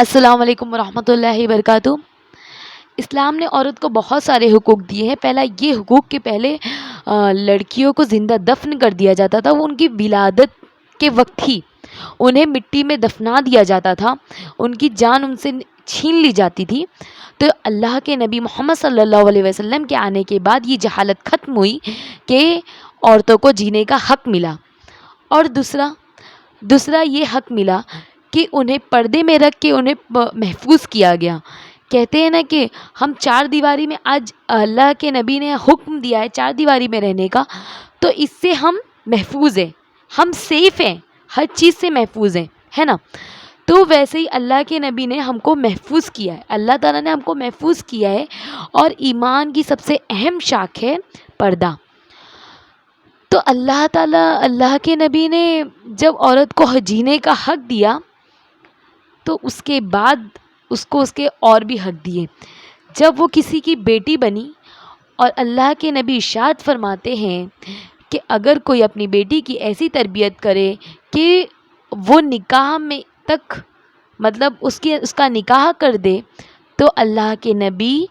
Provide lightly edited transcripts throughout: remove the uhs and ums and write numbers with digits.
السلام علیکم ورحمۃ اللہ وبرکاتہ۔ اسلام نے عورت کو بہت سارے حقوق دیے ہیں۔ پہلا یہ حقوق کہ پہلے لڑکیوں کو زندہ دفن کر دیا جاتا تھا، وہ ان کی ولادت کے وقت ہی انہیں مٹی میں دفنا دیا جاتا تھا، ان کی جان ان سے چھین لی جاتی تھی۔ تو اللہ کے نبی محمد صلی اللہ علیہ وسلم کے آنے کے بعد یہ جہالت ختم ہوئی کہ عورتوں کو جینے کا حق ملا۔ اور دوسرا یہ حق ملا کہ انہیں پردے میں رکھ کے انہیں محفوظ کیا گیا۔ کہتے ہیں نا کہ ہم چار دیواری میں، آج اللہ کے نبی نے حکم دیا ہے چار دیواری میں رہنے کا، تو اس سے ہم محفوظ ہیں، ہم سیف ہیں، ہر چیز سے محفوظ ہیں، ہے نا۔ تو ویسے ہی اللہ کے نبی نے ہم کو محفوظ کیا ہے، اللہ تعالیٰ نے ہم کو محفوظ کیا ہے، اور ایمان کی سب سے اہم شاخ ہے پردہ۔ تو اللہ تعالیٰ، اللہ کے نبی نے جب عورت کو جینے کا حق دیا تو اس کے بعد اس کو اس کے اور بھی حق دیے۔ جب وہ کسی کی بیٹی بنی، اور اللہ کے نبی ارشاد فرماتے ہیں کہ اگر کوئی اپنی بیٹی کی ایسی تربیت کرے کہ وہ نکاح میں تک، مطلب اس کا نکاح کر دے، تو اللہ کے نبی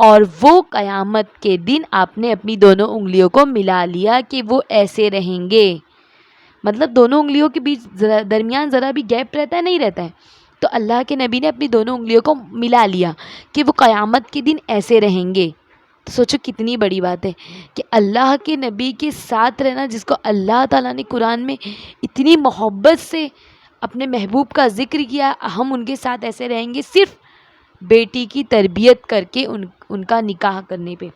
اور وہ قیامت کے دن آپ نے اپنی دونوں انگلیوں کو ملا لیا کہ وہ ایسے رہیں گے، مطلب دونوں انگلیوں کے بیچ درمیان ذرا بھی گیپ رہتا ہے، نہیں رہتا ہے، تو اللہ کے نبی نے اپنی دونوں انگلیوں کو ملا لیا کہ وہ قیامت کے دن ایسے رہیں گے۔ تو سوچو کتنی بڑی بات ہے کہ اللہ کے نبی کے ساتھ رہنا، جس کو اللہ تعالیٰ نے قرآن میں اتنی محبت سے اپنے محبوب کا ذکر کیا، ہم ان کے ساتھ ایسے رہیں گے صرف بیٹی کی تربیت کر کے، ان کا نکاح کرنے پہ۔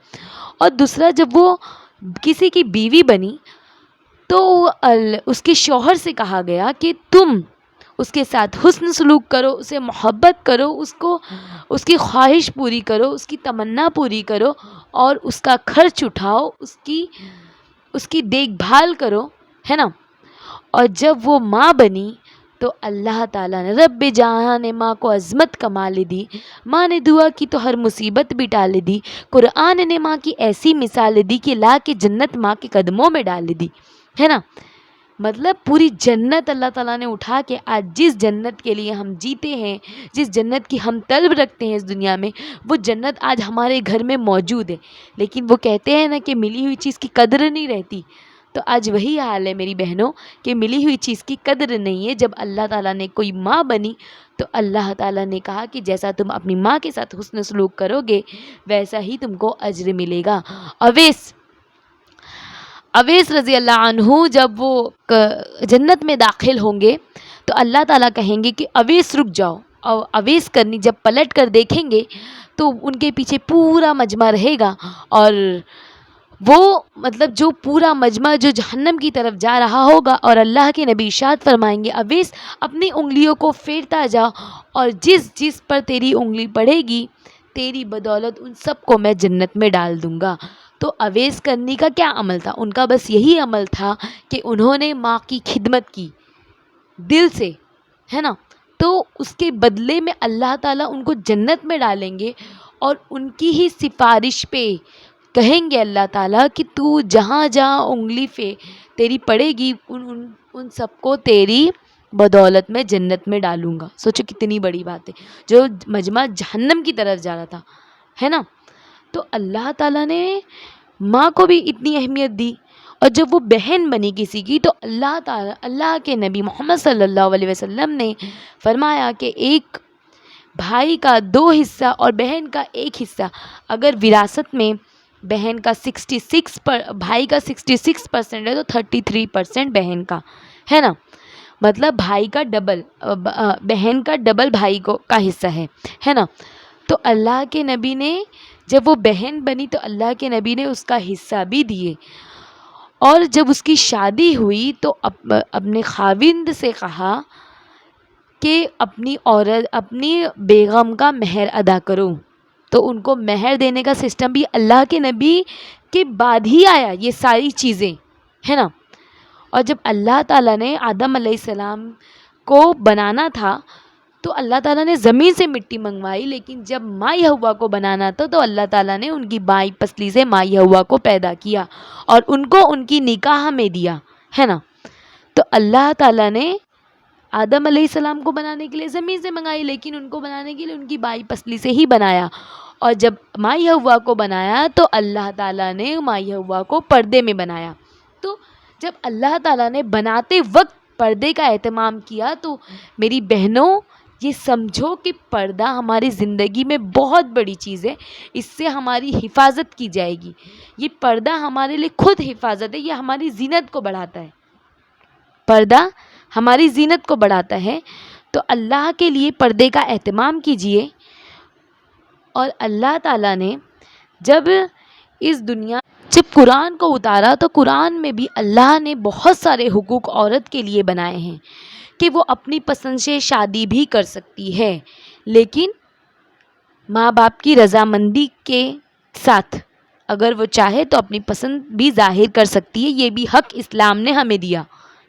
اور دوسرا، جب وہ کسی کی بیوی بنی تو اس کے شوہر سے کہا گیا کہ تم اس کے ساتھ حسن سلوک کرو، اسے محبت کرو، اس کی خواہش پوری کرو، اس کی تمنا پوری کرو، اور اس کا خرچ اٹھاؤ، اس کی دیکھ بھال کرو، ہے نا۔ اور جب وہ ماں بنی تو اللہ تعالیٰ نے، رب جہاں نے ماں کو عظمت کمال دی، ماں نے دعا کی تو ہر مصیبت بھی ٹال دی، قرآن نے ماں کی ایسی مثال دی کہ لا کے جنت ماں کے قدموں میں ڈال دی، ہے نا۔ مطلب پوری جنت اللہ تعالیٰ نے اٹھا کے، آج جس جنت کے لیے ہم جیتے ہیں، جس جنت کی ہم طلب رکھتے ہیں اس دنیا میں، وہ جنت آج ہمارے گھر میں موجود ہے۔ لیکن وہ کہتے ہیں نا کہ ملی ہوئی چیز کی قدر نہیں رہتی، تو آج وہی حال ہے میری بہنوں کہ ملی ہوئی چیز کی قدر نہیں ہے۔ جب اللہ تعالیٰ نے کوئی ماں بنی تو اللہ تعالیٰ نے کہا کہ جیسا تم اپنی ماں کے ساتھ حسن سلوک کرو گے ویسا ہی تم کو اجر ملے گا۔ اویس رضی اللہ عنہ جب وہ جنت میں داخل ہوں گے تو اللہ تعالیٰ کہیں گے کہ اویس رک جاؤ، اور اویس کرنی جب پلٹ کر دیکھیں گے تو ان کے پیچھے پورا مجمع رہے گا، اور وہ مطلب جو پورا مجمع جو جہنم کی طرف جا رہا ہوگا، اور اللہ کے نبی ارشاد فرمائیں گے اویس اپنی انگلیوں کو پھیرتا جا، اور جس پر تیری انگلی پڑے گی تیری بدولت ان سب کو میں جنت میں ڈال دوں گا۔ تو اویس کرنی کا کیا عمل تھا؟ ان کا بس یہی عمل تھا کہ انہوں نے ماں کی خدمت کی دل سے، ہے نا۔ تو اس کے بدلے میں اللہ تعالیٰ ان کو جنت میں ڈالیں گے، اور ان کی ہی سفارش پہ کہیں گے اللہ تعالیٰ کہ تو جہاں جہاں انگلی تیری پڑے گی ان سب کو تیری بدولت میں جنت میں ڈالوں گا۔ سوچو کتنی بڑی بات ہے، جو مجمع جہنم کی طرف جا رہا تھا، ہے نا۔ تو اللہ تعالیٰ نے ماں کو بھی اتنی اہمیت دی، اور جب وہ بہن بنی کسی کی تو اللہ کے نبی محمد صلی اللہ علیہ وسلم نے فرمایا کہ ایک بھائی کا 2 حصہ اور بہن کا 1 حصہ، اگر وراثت میں بہن کا 66 کا 66% ہے تو 33% بہن کا، ہے نا۔ مطلب بھائی کا ڈبل، بہن کا ڈبل بھائی کا حصہ ہے نا۔ تو اللہ کے نبی نے جب وہ بہن بنی تو اللہ کے نبی نے اس کا حصہ بھی دیے، اور جب اس کی شادی ہوئی تو اپنے خاوند سے کہا کہ اپنی بیگم کا مہر ادا کرو، تو ان کو مہر دینے کا سسٹم بھی اللہ کے نبی کے بعد ہی آیا، یہ ساری چیزیں، ہے نا۔ اور جب اللہ تعالیٰ نے آدم علیہ السلام کو بنانا تھا تو اللہ تعالیٰ نے زمین سے مٹی منگوائی، لیکن جب ماء حوا کو بنانا تھا تو اللہ تعالیٰ نے ان کی بائیں پسلی سے ماء حوا کو پیدا کیا، اور ان کو ان کی نکاح میں دیا، ہے نا۔ تو اللہ تعالیٰ نے آدم علیہ السلام کو بنانے کے لیے زمین سے منگائی، لیکن ان کو بنانے کے لیے ان کی بائی پسلی سے ہی بنایا. اور جب مائی حوا کو بنایا تو اللہ تعالیٰ نے مائی حوا کو پردے میں بنایا. تو جب اللہ تعالیٰ نے بناتے وقت پردے کا اہتمام کیا تو میری بہنوں یہ سمجھو کہ پردہ ہماری زندگی میں بہت بڑی چیز ہے. اس سے ہماری حفاظت کی جائے گی. یہ پردہ ہمارے لیے خود حفاظت ہے. یہ ہماری زینت کو بڑھاتا ہے. پردہ ہماری زینت کو بڑھاتا ہے. تو اللہ کے لیے پردے کا اہتمام کیجیے. اور اللہ تعالیٰ نے جب قرآن کو اتارا تو قرآن میں بھی اللہ نے بہت سارے حقوق عورت کے لیے بنائے ہیں کہ وہ اپنی پسند سے شادی بھی کر سکتی ہے، لیکن ماں باپ کی رضامندی کے ساتھ اگر وہ چاہے تو اپنی پسند بھی ظاہر کر سکتی ہے. یہ بھی حق اسلام نے ہمیں دیا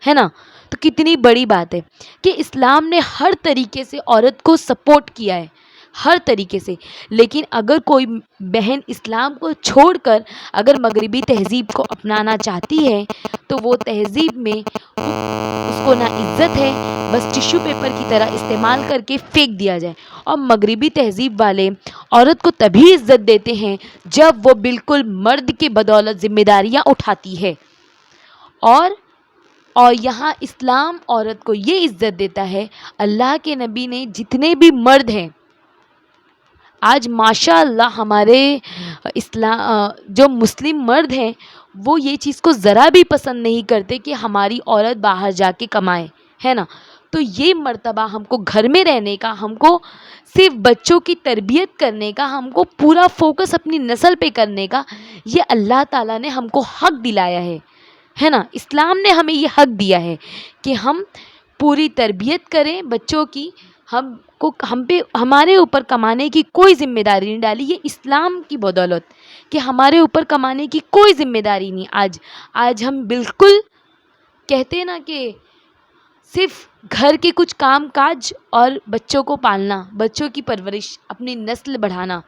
ہے نا. تو کتنی بڑی بات ہے کہ اسلام نے ہر طریقے سے عورت کو سپورٹ کیا ہے، ہر طریقے سے. لیکن اگر کوئی بہن اسلام کو چھوڑ کر اگر مغربی تہذیب کو اپنانا چاہتی ہے تو وہ تہذیب میں اس کو نہ عزت ہے، بس ٹشو پیپر کی طرح استعمال کر کے پھینک دیا جائے. اور مغربی تہذیب والے عورت کو تبھی عزت دیتے ہیں جب وہ بالکل مرد کے بدولت ذمہ داریاں اٹھاتی ہے. اور یہاں اسلام عورت کو یہ عزت دیتا ہے. اللہ کے نبی نے جتنے بھی مرد ہیں آج ماشاء اللہ ہمارے جو مسلم مرد ہیں وہ یہ چیز کو ذرا بھی پسند نہیں کرتے کہ ہماری عورت باہر جا کے کمائے، ہے نا. تو یہ مرتبہ ہم کو گھر میں رہنے کا، ہم کو صرف بچوں کی تربیت کرنے کا، ہم کو پورا فوکس اپنی نسل پہ کرنے کا، یہ اللہ تعالیٰ نے ہم کو حق دلایا ہے نا. اسلام نے ہمیں یہ حق دیا ہے کہ ہم پوری تربیت کریں بچوں کی. ہمارے اوپر کمانے کی کوئی ذمہ داری نہیں ڈالی. یہ اسلام کی بدولت کہ ہمارے اوپر کمانے کی کوئی ذمہ داری نہیں. آج ہم بالکل کہتے ہیں نا کہ صرف گھر کے کچھ کام کاج اور بچوں کو پالنا، بچوں کی پرورش، اپنی نسل بڑھانا،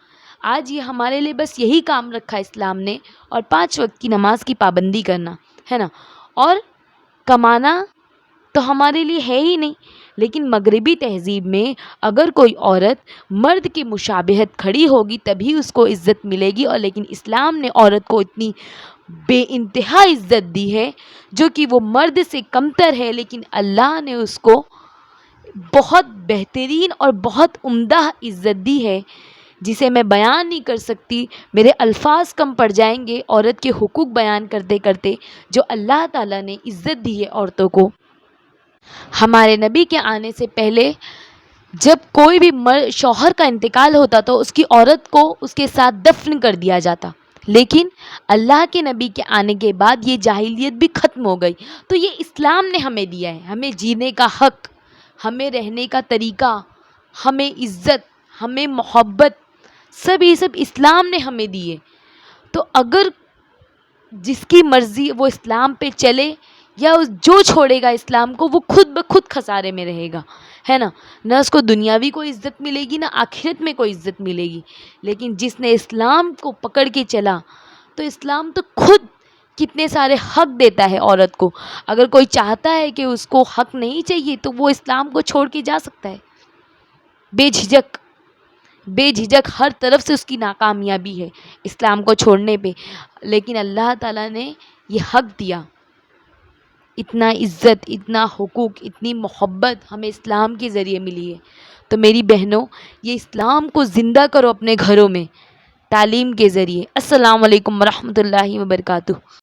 آج یہ ہمارے لیے بس یہی کام رکھا اسلام نے. اور 5 وقت کی نماز کی پابندی کرنا ہے نا. اور کمانا تو ہمارے لیے ہے ہی نہیں. لیکن مغربی تہذیب میں اگر کوئی عورت مرد کی مشابہت کھڑی ہوگی تبھی اس کو عزت ملے گی. اور لیکن اسلام نے عورت کو اتنی بے انتہا عزت دی ہے جو کہ وہ مرد سے کمتر ہے، لیکن اللہ نے اس کو بہت بہترین اور بہت عمدہ عزت دی ہے جسے میں بیان نہیں کر سکتی. میرے الفاظ کم پڑ جائیں گے عورت کے حقوق بیان کرتے کرتے جو اللہ تعالیٰ نے عزت دی ہے عورتوں کو. ہمارے نبی کے آنے سے پہلے جب کوئی بھی شوہر کا انتقال ہوتا تو اس کی عورت کو اس کے ساتھ دفن کر دیا جاتا. لیکن اللہ کے نبی کے آنے کے بعد یہ جاہلیت بھی ختم ہو گئی. تو یہ اسلام نے ہمیں دیا ہے، ہمیں جینے کا حق، ہمیں رہنے کا طریقہ، ہمیں عزت، ہمیں محبت، یہ سب اسلام نے ہمیں دیے. تو اگر جس کی مرضی وہ اسلام پہ چلے یا جو چھوڑے گا اسلام کو وہ خود بخود خسارے میں رہے گا، ہے نا. نہ اس کو دنیاوی کوئی عزت ملے گی نہ آخرت میں کوئی عزت ملے گی. لیکن جس نے اسلام کو پکڑ کے چلا تو اسلام تو خود کتنے سارے حق دیتا ہے عورت کو. اگر کوئی چاہتا ہے کہ اس کو حق نہیں چاہیے تو وہ اسلام کو چھوڑ کے جا سکتا ہے بے جھجک. ہر طرف سے اس کی ناکامیابی ہے اسلام کو چھوڑنے پہ. لیکن اللہ تعالیٰ نے یہ حق دیا. اتنا عزت، اتنا حقوق، اتنی محبت ہمیں اسلام کے ذریعے ملی ہے. تو میری بہنوں یہ اسلام کو زندہ کرو اپنے گھروں میں تعلیم کے ذریعے. السلام علیکم ورحمۃ اللہ وبرکاتہ.